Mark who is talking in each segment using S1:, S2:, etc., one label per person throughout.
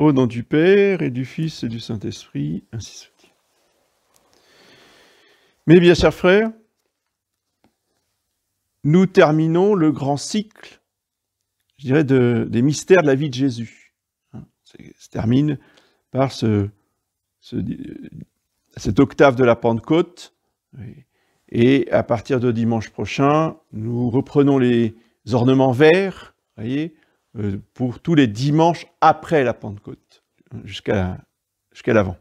S1: Au nom du Père et du Fils et du Saint-Esprit, ainsi soit-il. Mes bien chers frères, nous terminons le grand cycle, je dirais, des mystères de la vie de Jésus. Ça se termine par cette octave de la Pentecôte. Et à partir de dimanche prochain, nous reprenons les ornements verts, voyez, pour tous les dimanches après la Pentecôte, jusqu'à l'avant.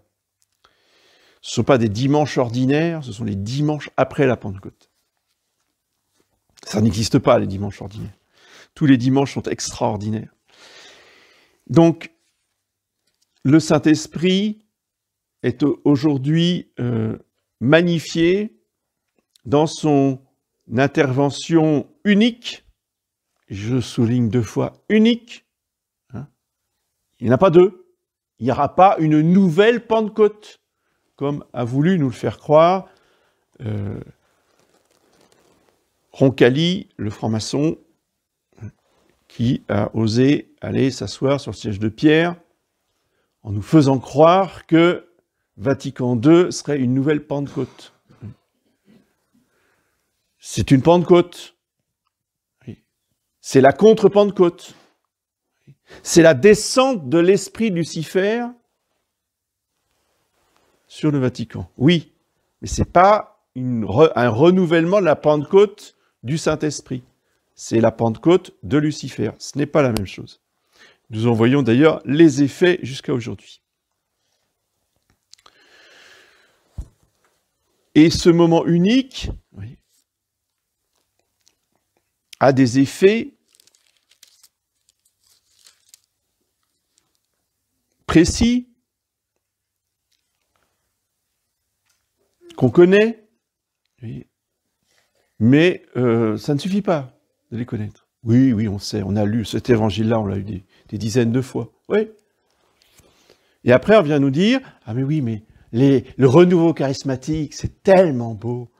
S1: Ce ne sont pas des dimanches ordinaires, ce sont les dimanches après la Pentecôte. Ça n'existe pas, les dimanches ordinaires. Tous les dimanches sont extraordinaires. Donc, le Saint-Esprit est aujourd'hui magnifié dans son intervention unique, je souligne 2 fois unique, hein. Il n'y en a pas 2, il n'y aura pas une nouvelle Pentecôte, comme a voulu nous le faire croire Roncalli, le franc-maçon, qui a osé aller s'asseoir sur le siège de Pierre en nous faisant croire que Vatican II serait une nouvelle Pentecôte. C'est une Pentecôte. C'est la contre-Pentecôte. C'est la descente de l'esprit de Lucifer sur le Vatican. Oui, mais ce n'est pas un renouvellement de la Pentecôte du Saint-Esprit. C'est la Pentecôte de Lucifer. Ce n'est pas la même chose. Nous en voyons d'ailleurs les effets jusqu'à aujourd'hui. Et ce moment unique a des effets précis qu'on connaît, mais ça ne suffit pas de les connaître. Oui, oui, on sait, on a lu cet évangile-là, on l'a lu des dizaines de fois. Oui. Et après, on vient nous dire, ah mais oui, mais le renouveau charismatique, c'est tellement beau,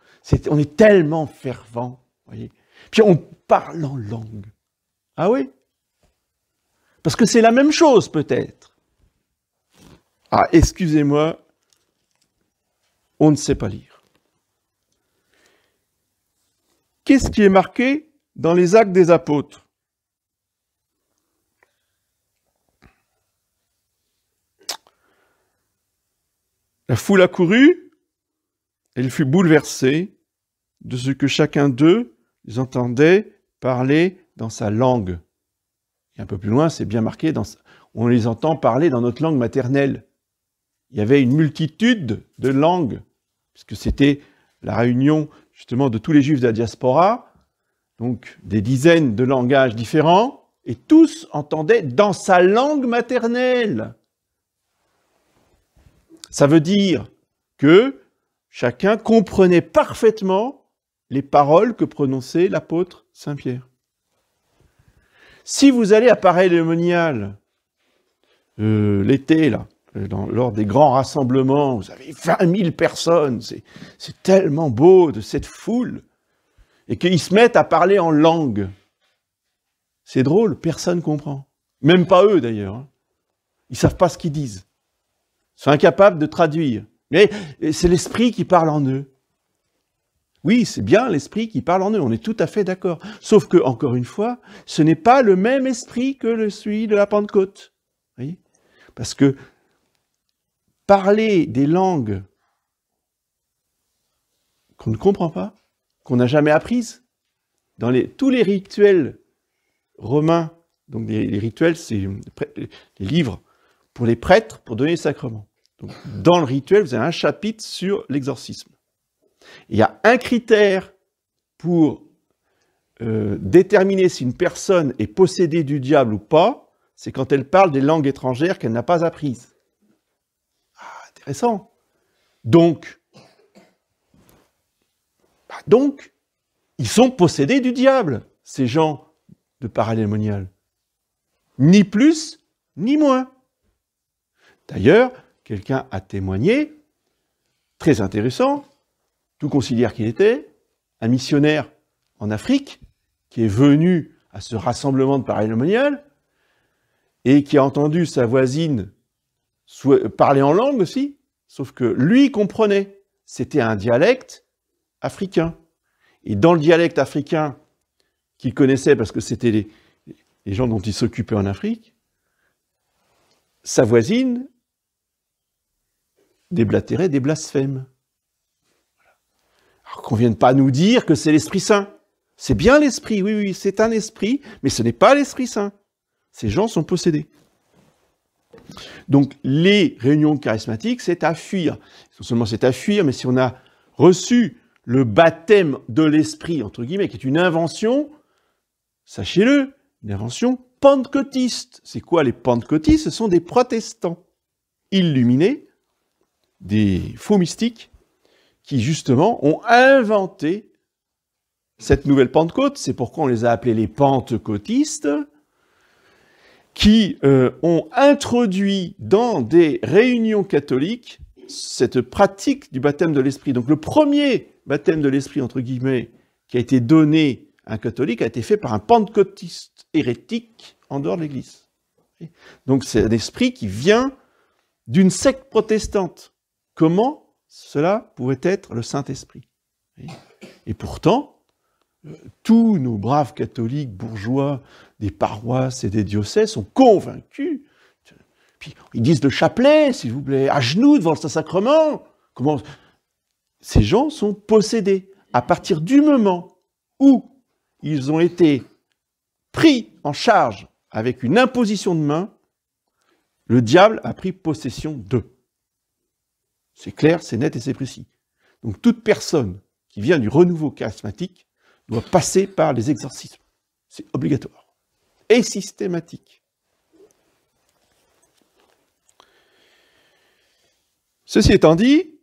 S1: on est tellement fervent, voyez. Puis on parle en langue. Ah oui? Parce que c'est la même chose, peut-être. Ah, excusez-moi, on ne sait pas lire. Qu'est-ce qui est marqué dans les Actes des Apôtres? La foule accourut, elle fut bouleversée de ce que chacun d'eux les entendait parler dans sa langue. Et un peu plus loin, c'est bien marqué, on les entend parler dans notre langue maternelle. Il y avait une multitude de langues, puisque c'était la réunion justement de tous les Juifs de la diaspora, donc des dizaines de langages différents, et tous entendaient dans sa langue maternelle. Ça veut dire que chacun comprenait parfaitement les paroles que prononçait l'apôtre Saint-Pierre. Si vous allez à Paray-le-Monial l'été, là, lors des grands rassemblements, vous avez 20 000 personnes, c'est tellement beau de cette foule, et qu'ils se mettent à parler en langue. C'est drôle, personne ne comprend. Même pas eux d'ailleurs. Hein. Ils ne savent pas ce qu'ils disent. Ils sont incapables de traduire. Mais c'est l'esprit qui parle en eux. Oui, c'est bien l'esprit qui parle en eux, on est tout à fait d'accord. Sauf que, encore une fois, ce n'est pas le même esprit que celui de la Pentecôte. Vous voyez ? Parce que parler des langues qu'on ne comprend pas, qu'on n'a jamais apprises, dans tous les rituels romains, donc les rituels, c'est les livres pour les prêtres, pour donner les sacrements. Donc, dans le rituel, vous avez un chapitre sur l'exorcisme. Il y a un critère pour déterminer si une personne est possédée du diable ou pas, c'est quand elle parle des langues étrangères qu'elle n'a pas apprises. Ah, intéressant. Donc, ils sont possédés du diable, ces gens de Paray-le-Monial. Ni plus, ni moins. D'ailleurs, quelqu'un a témoigné, très intéressant, tout considère qu'il était, un missionnaire en Afrique, qui est venu à ce rassemblement de Paray-le-Monial, et qui a entendu sa voisine parler en langue aussi, sauf que lui comprenait. C'était un dialecte africain. Et dans le dialecte africain qu'il connaissait, parce que c'était les gens dont il s'occupait en Afrique, sa voisine déblatérait des blasphèmes. Alors qu'on ne vienne pas nous dire que c'est l'Esprit Saint. C'est bien l'Esprit, oui, oui, c'est un esprit, mais ce n'est pas l'Esprit Saint. Ces gens sont possédés. Donc, les réunions charismatiques, c'est à fuir. Non seulement c'est à fuir, mais si on a reçu le baptême de l'Esprit, entre guillemets, qui est une invention, sachez-le, une invention pentecôtiste. C'est quoi les pentecôtistes? Ce sont des protestants illuminés, des faux mystiques, qui justement ont inventé cette nouvelle Pentecôte. C'est pourquoi on les a appelés les pentecôtistes, qui ont introduit dans des réunions catholiques cette pratique du baptême de l'Esprit. Donc le premier baptême de l'Esprit, entre guillemets, qui a été donné à un catholique, a été fait par un pentecôtiste hérétique en dehors de l'Église. Donc c'est un esprit qui vient d'une secte protestante. Comment cela pouvait être le Saint-Esprit? Et pourtant, tous nos braves catholiques bourgeois des paroisses et des diocèses sont convaincus. Puis ils disent le chapelet, s'il vous plaît, à genoux devant le Saint-Sacrement. Comment? Ces gens sont possédés. À partir du moment où ils ont été pris en charge avec une imposition de main, le diable a pris possession d'eux. C'est clair, c'est net et c'est précis. Donc toute personne qui vient du renouveau charismatique doit passer par les exorcismes. C'est obligatoire et systématique. Ceci étant dit,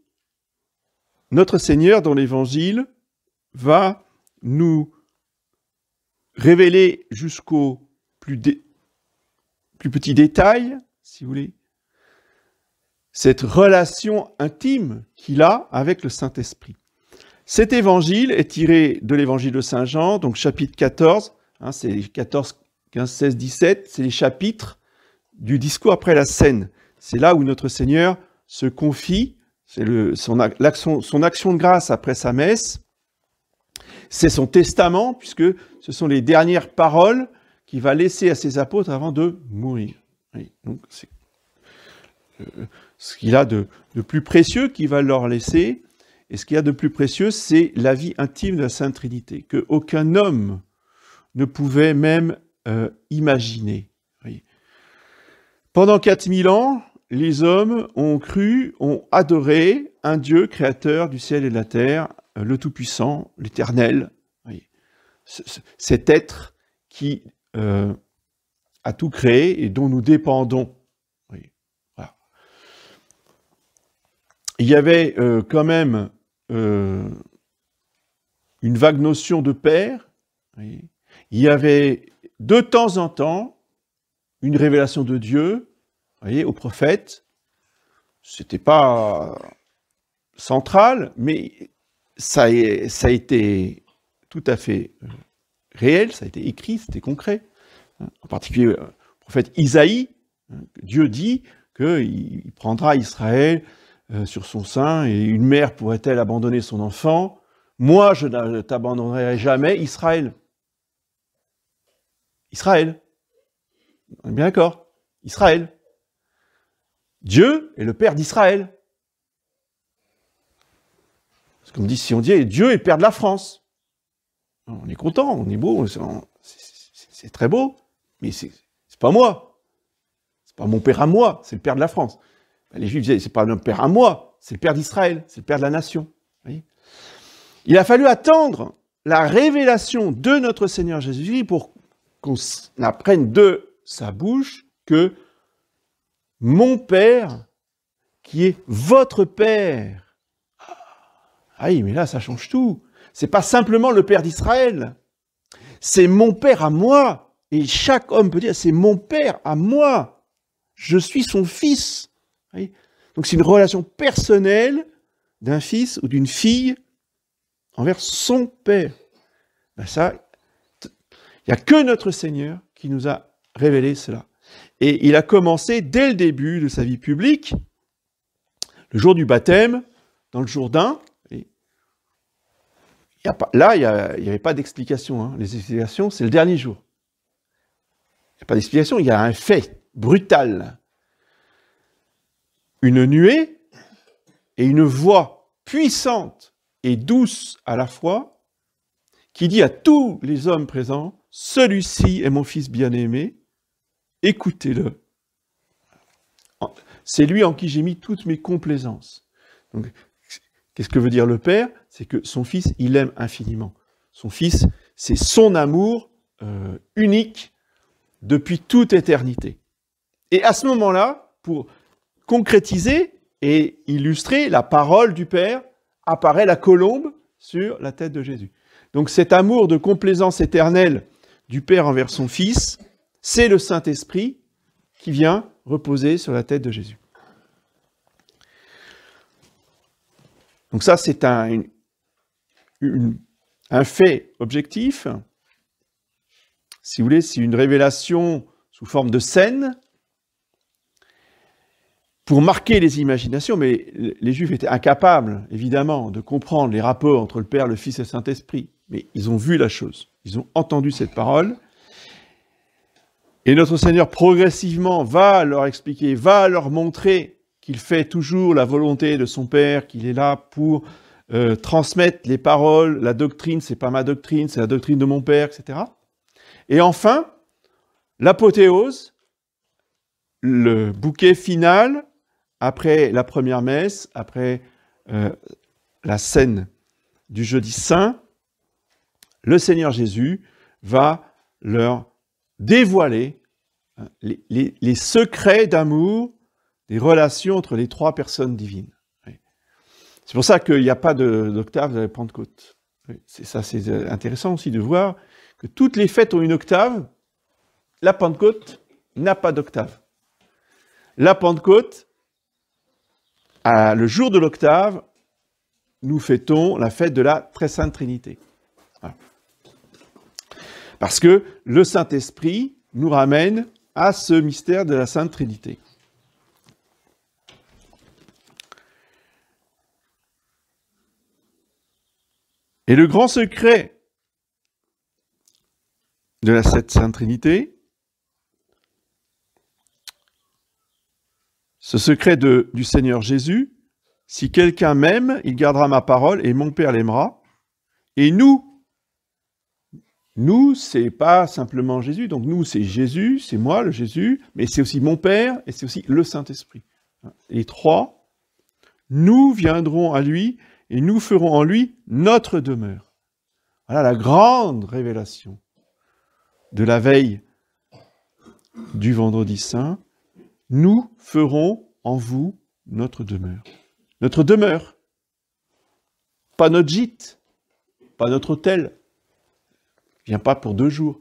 S1: notre Seigneur dans l'Évangile va nous révéler jusqu'au plus petit détail, si vous voulez, cette relation intime qu'il a avec le Saint-Esprit. Cet évangile est tiré de l'évangile de Saint Jean, donc chapitre 14, c'est les 14, 15, 16, 17, c'est les chapitres du discours après la scène. C'est là où notre Seigneur se confie, c'est son action de grâce après sa messe, c'est son testament, puisque ce sont les dernières paroles qu'il va laisser à ses apôtres avant de mourir. Oui, donc c'est ce qu'il a de plus précieux qu'il va leur laisser, et ce qu'il y a de plus précieux, c'est la vie intime de la Sainte Trinité, qu'aucun homme ne pouvait même imaginer. Oui. Pendant 4000 ans, les hommes ont cru, ont adoré un Dieu créateur du ciel et de la terre, le Tout-Puissant, l'Éternel, oui. Cet être qui a tout créé et dont nous dépendons. Oui. Voilà. Il y avait quand même une vague notion de Père. Oui. Il y avait de temps en temps une révélation de Dieu, voyez, aux prophètes. C'était pas central, mais ça a été tout à fait réel, ça a été écrit, c'était concret. En particulier, le prophète Isaïe, Dieu dit qu'il prendra Israël sur son sein, et une mère pourrait-elle abandonner son enfant? Moi, je ne t'abandonnerai jamais, Israël. Israël. On est bien d'accord? Israël. Dieu est le Père d'Israël. C'est comme si on dit Dieu est le Père de la France. On est content, on est beau, c'est très beau, mais c'est pas moi. C'est pas mon Père à moi, c'est le Père de la France. Les Juifs disaient, c'est pas mon Père à moi, c'est le Père d'Israël, c'est le Père de la nation. Vous voyez? Il a fallu attendre la révélation de notre Seigneur Jésus-Christ pour qu'on apprenne de sa bouche que mon Père, qui est votre Père. Ah oui, mais là, ça change tout. C'est pas simplement le Père d'Israël. C'est mon Père à moi. Et chaque homme peut dire, c'est mon Père à moi. Je suis son fils. Oui. Donc c'est une relation personnelle d'un fils ou d'une fille envers son Père. Ben ça, il n'y a que notre Seigneur qui nous a révélé cela. Et il a commencé dès le début de sa vie publique, le jour du baptême, dans le Jourdain. Là, il n'y avait pas d'explication. Hein. Les explications, c'est le dernier jour. Il n'y a pas d'explication, il y a un fait brutal. Une nuée et une voix puissante et douce à la fois qui dit à tous les hommes présents, « Celui-ci est mon fils bien-aimé, écoutez-le. » C'est lui en qui j'ai mis toutes mes complaisances. Donc, qu'est-ce que veut dire le Père? C'est que son Fils, il aime infiniment. Son Fils, c'est son amour unique depuis toute éternité. Et à ce moment-là, pour concrétiser et illustrer la parole du Père, apparaît la colombe sur la tête de Jésus. Donc cet amour de complaisance éternelle du Père envers son Fils, c'est le Saint-Esprit qui vient reposer sur la tête de Jésus. Donc ça, c'est un fait objectif. Si vous voulez, c'est une révélation sous forme de scène pour marquer les imaginations, mais les Juifs étaient incapables, évidemment, de comprendre les rapports entre le Père, le Fils et le Saint-Esprit. Mais ils ont vu la chose, ils ont entendu cette parole. Et notre Seigneur, progressivement, va leur expliquer, va leur montrer qu'il fait toujours la volonté de son Père, qu'il est là pour transmettre les paroles, la doctrine, c'est pas ma doctrine, c'est la doctrine de mon Père, etc. Et enfin, l'apothéose, le bouquet final, après la première messe, après la scène du jeudi saint, le Seigneur Jésus va leur dévoiler les secrets d'amour des relations entre les trois personnes divines. C'est pour ça qu'il n'y a pas d'octave de la Pentecôte. C'est intéressant aussi de voir que toutes les fêtes ont une octave. La Pentecôte n'a pas d'octave. La Pentecôte, le jour de l'octave, nous fêtons la fête de la Très Sainte Trinité. Voilà. Parce que le Saint-Esprit nous ramène à ce mystère de la Sainte Trinité. Et le grand secret de la Sainte Trinité, ce secret du Seigneur Jésus, si quelqu'un m'aime, il gardera ma parole et mon Père l'aimera. Et nous, c'est pas simplement Jésus, donc nous, c'est Jésus, c'est moi, le Jésus, mais c'est aussi mon Père et c'est aussi le Saint-Esprit. Les trois, nous viendrons à lui et nous ferons en lui notre demeure. Voilà la grande révélation de la veille du vendredi saint. Nous ferons en vous notre demeure. Notre demeure. Pas notre gîte, pas notre hôtel. Il ne vient pas pour 2 jours.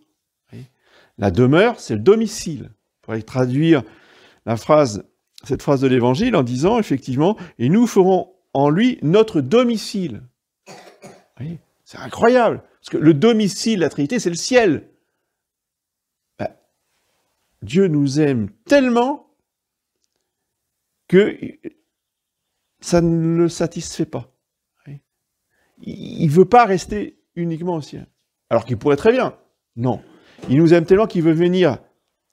S1: La demeure, c'est le domicile. On pourrait traduire cette phrase de l'Évangile en disant, effectivement, « Et nous ferons en lui notre domicile. » C'est incroyable, parce que le domicile de la Trinité, c'est le ciel. Dieu nous aime tellement que ça ne le satisfait pas. Il ne veut pas rester uniquement au ciel. Alors qu'il pourrait très bien. Non. Il nous aime tellement qu'il veut venir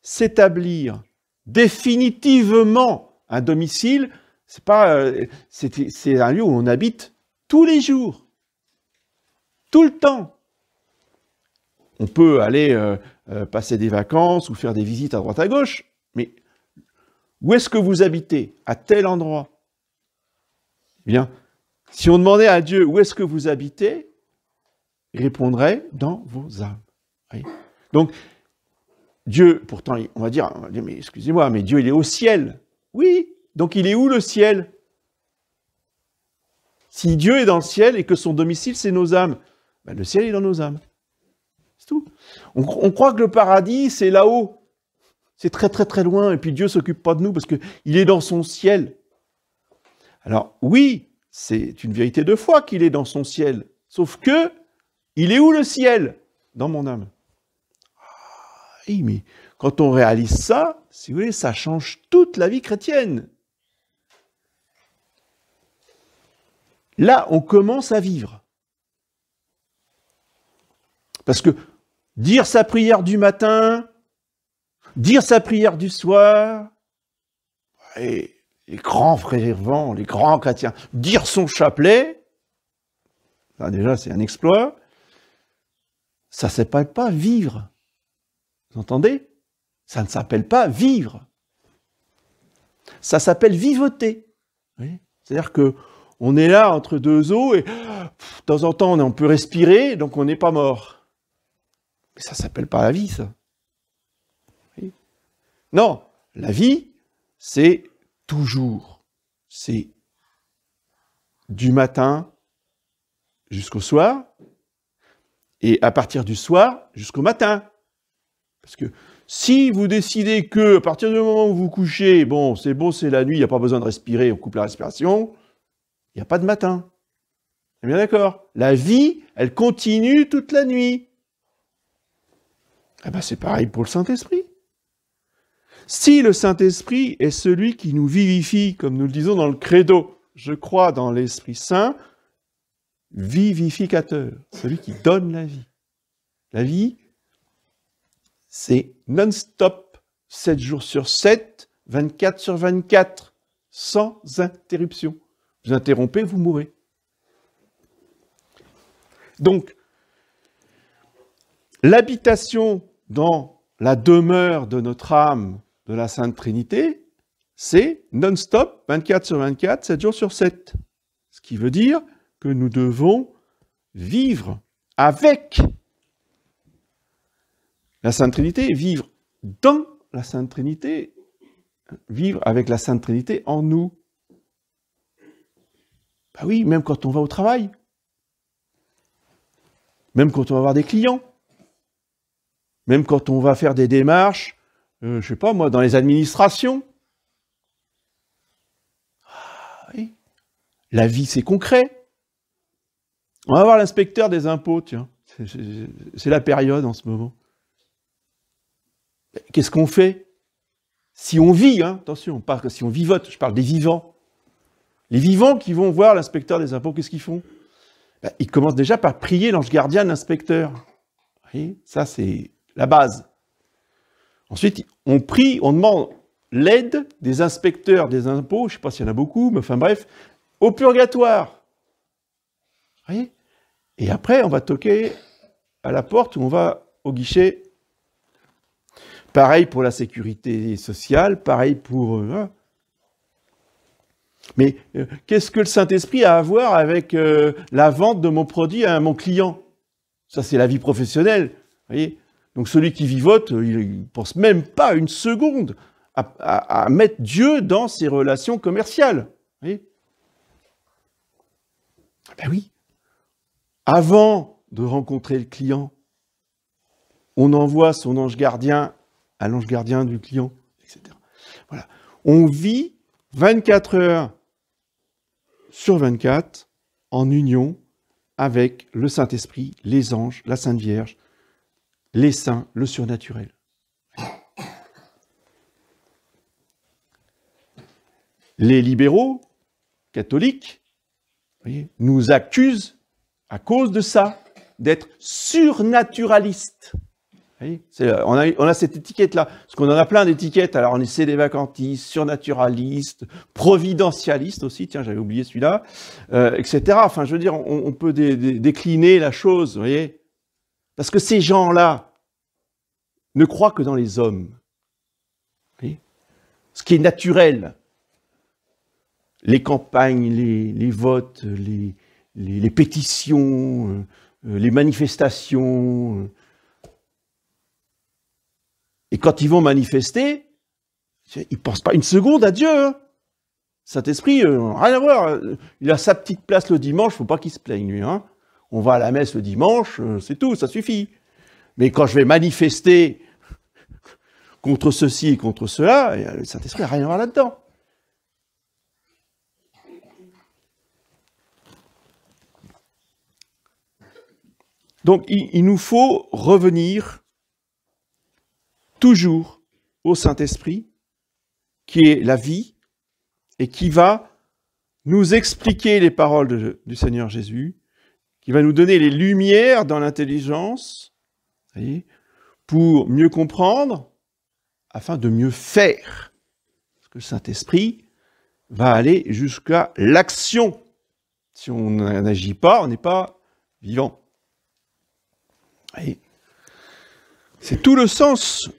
S1: s'établir définitivement un domicile. C'est un lieu où on habite tous les jours, tout le temps. On peut aller passer des vacances ou faire des visites à droite à gauche, mais où est-ce que vous habitez? À tel endroit. Bien, si on demandait à Dieu où est-ce que vous habitez, il répondrait dans vos âmes. Oui. Donc, Dieu, pourtant, on va dire, mais excusez-moi, mais Dieu, il est au ciel. Oui, donc il est où le ciel? Si Dieu est dans le ciel et que son domicile, c'est nos âmes, ben le ciel est dans nos âmes. C'est tout. On croit que le paradis, c'est là-haut. C'est très très très loin, et puis Dieu ne s'occupe pas de nous parce qu'il est dans son ciel. Alors oui, c'est une vérité de foi qu'il est dans son ciel, sauf que, il est où le ciel? Dans mon âme. Ah, oui, mais quand on réalise ça, si vous voulez, ça change toute la vie chrétienne. Là, on commence à vivre. Parce que dire sa prière du matin, dire sa prière du soir, et les grands fervents, les grands chrétiens, dire son chapelet, ça déjà c'est un exploit, ça ne s'appelle pas vivre. Vous entendez? Ça ne s'appelle pas vivre. Ça s'appelle vivoter. C'est-à-dire qu'on est là entre deux eaux et de temps en temps on peut respirer, donc on n'est pas mort. Mais ça ne s'appelle pas la vie, ça. Non, la vie, c'est toujours. C'est du matin jusqu'au soir, et à partir du soir jusqu'au matin. Parce que si vous décidez que, à partir du moment où vous couchez, bon, c'est la nuit, il n'y a pas besoin de respirer, on coupe la respiration, il n'y a pas de matin. On est bien d'accord? La vie, elle continue toute la nuit. Eh bien, c'est pareil pour le Saint-Esprit. Si le Saint-Esprit est celui qui nous vivifie, comme nous le disons dans le credo, je crois dans l'Esprit Saint, vivificateur, celui qui donne la vie. La vie, c'est non-stop, 7 jours sur 7, 24 sur 24, sans interruption. Vous interrompez, vous mourrez. Donc, l'habitation dans la demeure de notre âme, de la Sainte Trinité, c'est non-stop, 24 sur 24, 7 jours sur 7. Ce qui veut dire que nous devons vivre avec la Sainte Trinité, vivre dans la Sainte Trinité, vivre avec la Sainte Trinité en nous. Ben oui, même quand on va au travail, même quand on va voir des clients, même quand on va faire des démarches, je sais pas moi, dans les administrations. Ah, oui. La vie, c'est concret. On va voir l'inspecteur des impôts, tiens. C'est la période en ce moment. Qu'est-ce qu'on fait? Si on vit, hein, attention, pas si on vivote, je parle des vivants. Les vivants qui vont voir l'inspecteur des impôts, qu'est-ce qu'ils font? Ben, ils commencent déjà par prier l'ange gardien de l'inspecteur. Vous voyez, ça, c'est la base. Ensuite, on prie, on demande l'aide des inspecteurs des impôts, je ne sais pas s'il y en a beaucoup, mais enfin bref, au purgatoire. Vous voyez? Et après, on va toquer à la porte ou on va au guichet. Pareil pour la sécurité sociale, pareil pour... Mais qu'est-ce que le Saint-Esprit a à voir avec la vente de mon produit à mon client? Ça, c'est la vie professionnelle. Vous voyez? Donc celui qui vivote, il ne pense même pas une seconde à mettre Dieu dans ses relations commerciales. Vous voyez? Ben oui. Avant de rencontrer le client, on envoie son ange gardien à l'ange gardien du client, etc. Voilà. On vit 24 heures sur 24 en union avec le Saint-Esprit, les anges, la Sainte Vierge, les saints, le surnaturel. Les libéraux catholiques, vous voyez, nous accusent, à cause de ça, d'être surnaturalistes. On a cette étiquette-là, parce qu'on en a plein d'étiquettes. Alors on est sédévacantistes, surnaturalistes, providentialistes aussi, tiens, j'avais oublié celui-là, etc. Enfin, je veux dire, on peut décliner la chose, vous voyez. Parce que ces gens-là ne croient que dans les hommes. Vous voyez, ce qui est naturel. Les campagnes, les votes, les pétitions, les manifestations. Et quand ils vont manifester, ils ne pensent pas une seconde à Dieu. Hein. Saint-Esprit, rien à voir. Il a sa petite place le dimanche, il ne faut pas qu'il se plaigne, lui. Hein. On va à la messe le dimanche, c'est tout, ça suffit. Mais quand je vais manifester contre ceci et contre cela, le Saint-Esprit n'a rien à voir là-dedans. Donc, il nous faut revenir toujours au Saint-Esprit, qui est la vie, et qui va nous expliquer les paroles du Seigneur Jésus, qui va nous donner les lumières dans l'intelligence, pour mieux comprendre, afin de mieux faire. Parce que le Saint-Esprit va aller jusqu'à l'action. Si on n'agit pas, on n'est pas vivant. C'est tout le sens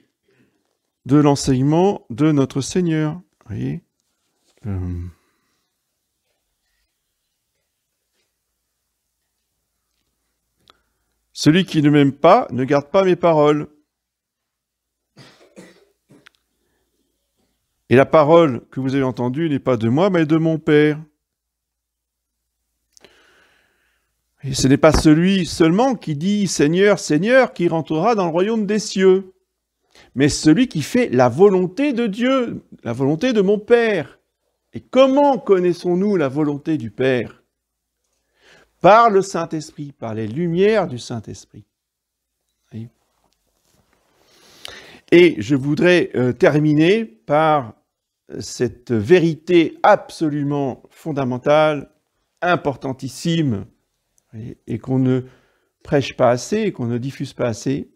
S1: de l'enseignement de notre Seigneur. Voyez, celui qui ne m'aime pas ne garde pas mes paroles. Et la parole que vous avez entendue n'est pas de moi, mais de mon Père. Et ce n'est pas celui seulement qui dit « Seigneur, Seigneur » qui rentrera dans le royaume des cieux, mais celui qui fait la volonté de Dieu, la volonté de mon Père. Et comment connaissons-nous la volonté du Père? Par le Saint-Esprit, par les lumières du Saint-Esprit. Et je voudrais terminer par cette vérité absolument fondamentale, importantissime, et qu'on ne prêche pas assez, et qu'on ne diffuse pas assez.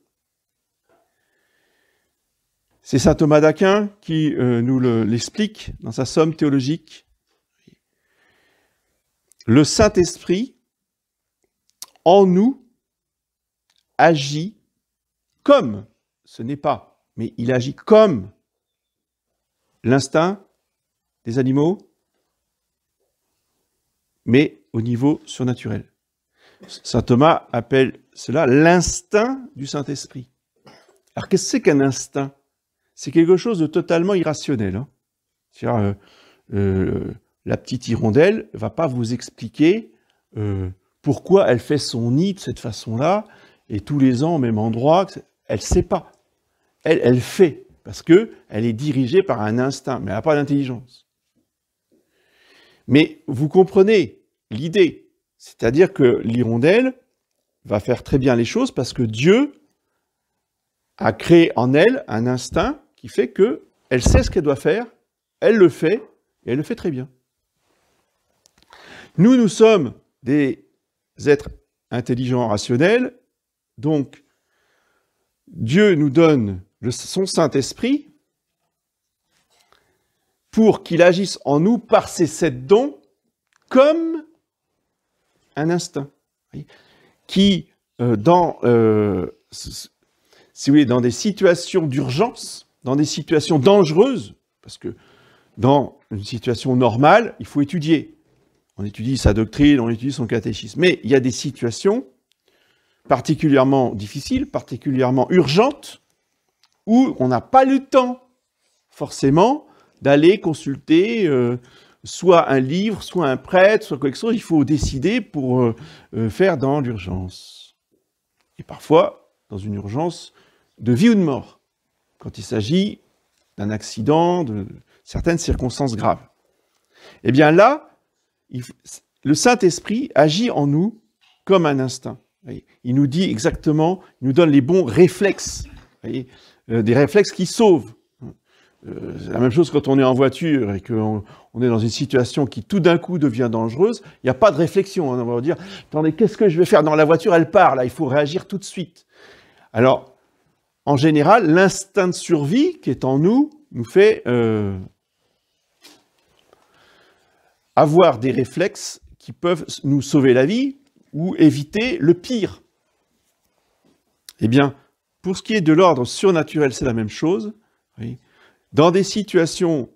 S1: C'est saint Thomas d'Aquin qui nous l'explique dans sa somme théologique. Le Saint-Esprit, en nous, agit comme, ce n'est pas, mais il agit comme l'instinct des animaux, mais au niveau surnaturel. Saint Thomas appelle cela l'instinct du Saint-Esprit. Alors qu'est-ce que c'est qu'un instinct? C'est quelque chose de totalement irrationnel. Hein. C'est-à-dire, la petite hirondelle ne va pas vous expliquer pourquoi elle fait son nid de cette façon-là, et tous les ans au même endroit. Elle ne sait pas. Elle fait, parce qu'elle est dirigée par un instinct, mais elle n'a pas d'intelligence. Mais vous comprenez l'idée. C'est-à-dire que l'hirondelle va faire très bien les choses parce que Dieu a créé en elle un instinct qui fait qu'elle sait ce qu'elle doit faire, elle le fait, et elle le fait très bien. Nous sommes des êtres intelligents, rationnels, donc Dieu nous donne son Saint-Esprit pour qu'il agisse en nous par ses 7 dons comme un instinct qui, dans des situations d'urgence, dans des situations dangereuses, parce que dans une situation normale, il faut étudier. On étudie sa doctrine, on étudie son catéchisme. Mais il y a des situations particulièrement difficiles, particulièrement urgentes, où on n'a pas le temps, forcément, d'aller consulter soit un livre, soit un prêtre, soit quelque chose. Il faut décider pour faire dans l'urgence. Et parfois, dans une urgence de vie ou de mort, quand il s'agit d'un accident, de certaines circonstances graves. Eh bien là, le Saint-Esprit agit en nous comme un instinct. Il nous dit exactement, il nous donne les bons réflexes, des réflexes qui sauvent. C'est la même chose quand on est en voiture et qu'on est dans une situation qui tout d'un coup devient dangereuse, il n'y a pas de réflexion. On va dire, attendez, qu'est-ce que je vais faire? Dans la voiture, elle part, là, il faut réagir tout de suite. Alors, en général, l'instinct de survie qui est en nous fait avoir des réflexes qui peuvent nous sauver la vie ou éviter le pire. Eh bien, pour ce qui est de l'ordre surnaturel, c'est la même chose. Oui. Dans des situations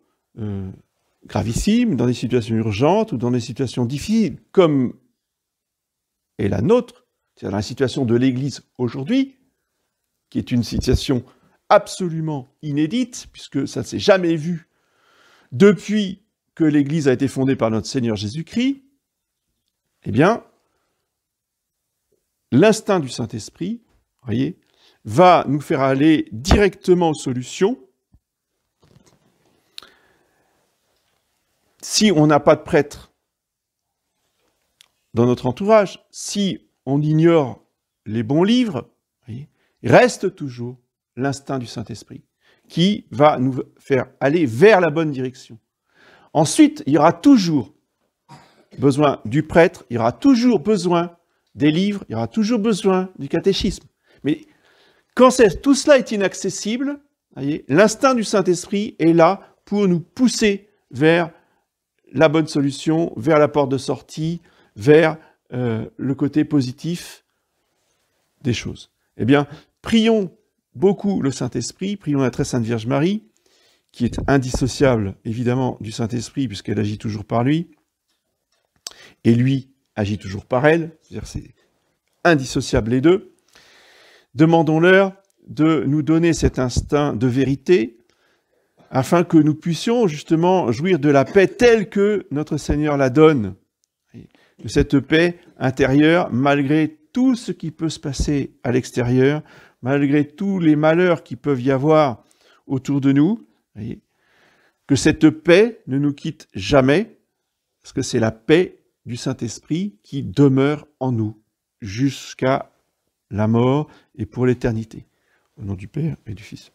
S1: gravissimes, dans des situations urgentes ou dans des situations difficiles, comme est la nôtre, c'est-à-dire la situation de l'Église aujourd'hui, qui est une situation absolument inédite, puisque ça ne s'est jamais vu depuis que l'Église a été fondée par notre Seigneur Jésus-Christ, eh bien, l'instinct du Saint-Esprit, voyez, va nous faire aller directement aux solutions. Si on n'a pas de prêtre dans notre entourage, si on ignore les bons livres, voyez, reste toujours l'instinct du Saint-Esprit, qui va nous faire aller vers la bonne direction. Ensuite, il y aura toujours besoin du prêtre, il y aura toujours besoin des livres, il y aura toujours besoin du catéchisme. Mais quand tout cela est inaccessible, l'instinct du Saint-Esprit est là pour nous pousser vers la bonne solution, vers la porte de sortie, vers le côté positif des choses. Eh bien, prions beaucoup le Saint-Esprit, prions la très sainte Vierge Marie, qui est indissociable, évidemment, du Saint-Esprit, puisqu'elle agit toujours par lui, et lui agit toujours par elle, c'est-à-dire c'est indissociable les deux. Demandons-leur de nous donner cet instinct de vérité, afin que nous puissions justement jouir de la paix telle que notre Seigneur la donne, de cette paix intérieure, malgré tout ce qui peut se passer à l'extérieur, malgré tous les malheurs qui peuvent y avoir autour de nous, que cette paix ne nous quitte jamais, parce que c'est la paix du Saint-Esprit qui demeure en nous jusqu'à la mort et pour l'éternité. Au nom du Père et du Fils.